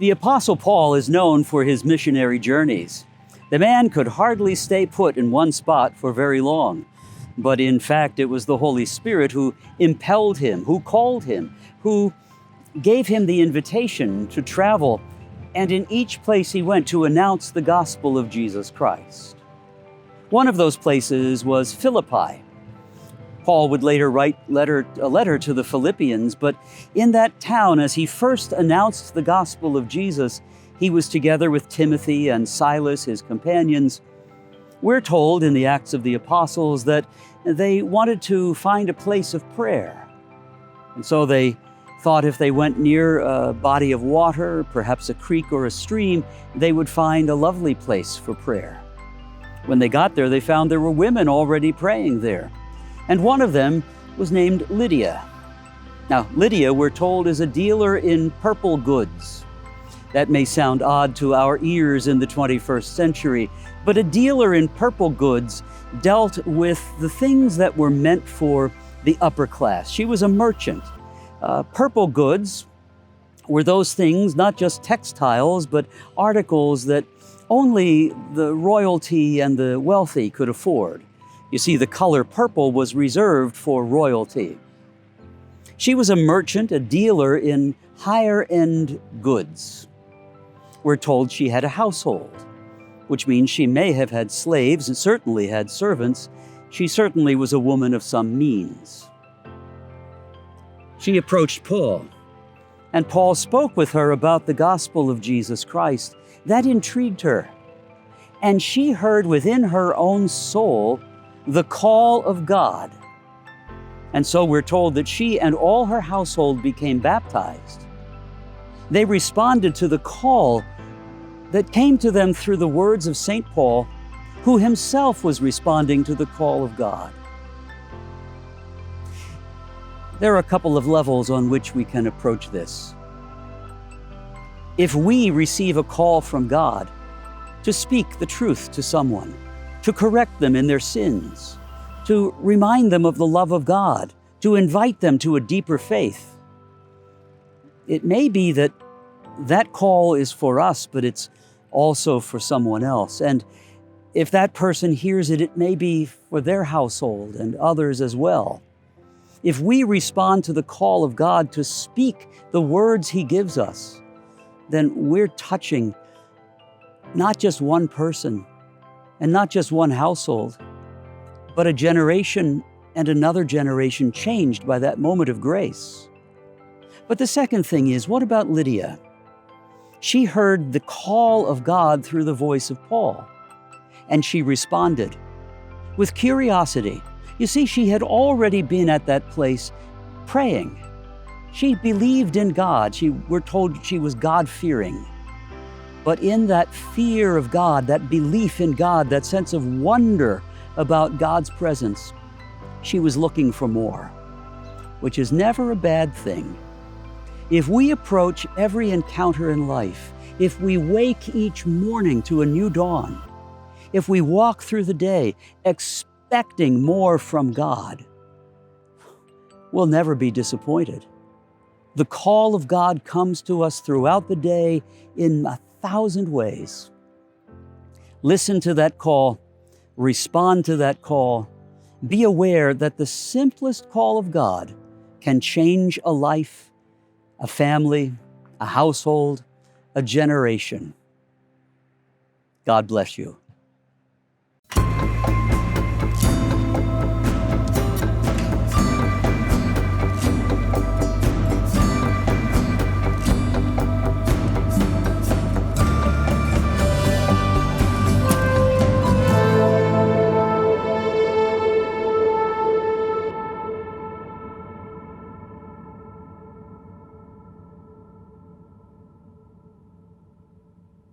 The Apostle Paul is known for his missionary journeys. The man could hardly stay put in one spot for very long. But in fact, it was the Holy Spirit who impelled him, who called him, who gave him the invitation to travel, and in each place he went to announce the gospel of Jesus Christ. One of those places was Philippi. Paul would later write a letter to the Philippians, but in that town, as he first announced the gospel of Jesus, he was together with Timothy and Silas, his companions. We're told in the Acts of the Apostles that they wanted to find a place of prayer. And so they thought if they went near a body of water, perhaps a creek or a stream, they would find a lovely place for prayer. When they got there, they found there were women already praying there. And one of them was named Lydia. Now, Lydia, we're told, is a dealer in purple goods. That may sound odd to our ears in the 21st century, but a dealer in purple goods dealt with the things that were meant for the upper class. She was a merchant. Purple goods were those things, not just textiles, but articles that only the royalty and the wealthy could afford. You see, the color purple was reserved for royalty. She was a merchant, a dealer in higher-end goods. We're told she had a household, which means she may have had slaves and certainly had servants. She certainly was a woman of some means. She approached Paul, and Paul spoke with her about the gospel of Jesus Christ. That intrigued her, and she heard within her own soul the call of God. And so we're told that she and all her household became baptized. They responded to the call that came to them through the words of St. Paul, who himself was responding to the call of God. There are a couple of levels on which we can approach this. If we receive a call from God to speak the truth to someone, to correct them in their sins, to remind them of the love of God, to invite them to a deeper faith, it may be that that call is for us, but it's also for someone else. And if that person hears it, it may be for their household and others as well. If we respond to the call of God to speak the words He gives us, then we're touching not just one person and not just one household, but a generation and another generation changed by that moment of grace. But the second thing is, what about Lydia? She heard the call of God through the voice of Paul, and she responded with curiosity. You see, she had already been at that place praying. She believed in God. We're told she was God-fearing. But in that fear of God, that belief in God, that sense of wonder about God's presence, she was looking for more, which is never a bad thing. If we approach every encounter in life, if we wake each morning to a new dawn, if we walk through the day expecting more from God, we'll never be disappointed. The call of God comes to us throughout the day in 1,000 ways. Listen to that call, respond to that call. Be aware that the simplest call of God can change a life, a family, a household, a generation. God bless you.